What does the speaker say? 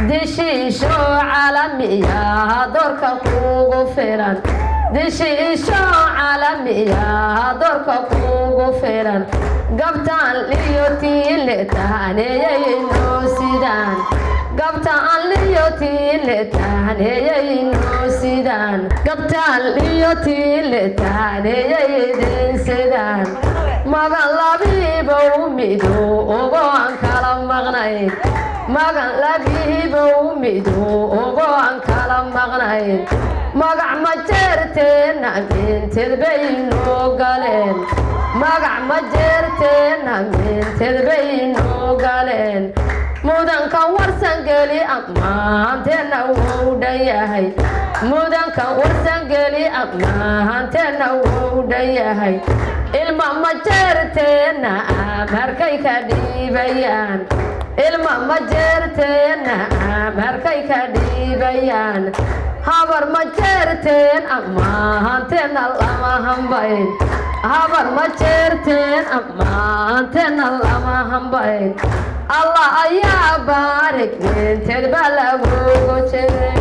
dishiisho caalamiya doorka kugu filan dishiisho caalamiya doorka kugu filan gabtaan liyotiile tahaneeyayno sidaan gabtaan liyotiile tahaneeyayno sidaan gabtaan liyotiile tahaneeyaydin sidaan magan labiibow mido ogo aan kala maqnayn magan labiibow mido ogo aan kala maqnayn magac ma jeerteena minteed baynoo galeen magac ma jeerteena minteed baynoo galeen mudanka warsangeli ammaanteena wuu dhan yahay mudanka warsangeli ammaanteena wuu dhan yahay ilma ma jeerteena amarkay ka dhiibayaan ilma ma jeerteena amarkay ka dhiibayaan habar ma jeerteen ammaanteena lama hambayn habar ma jeerteen ammaanteena lama hambayn allah ayaa baarig minteed baa lagugu jiray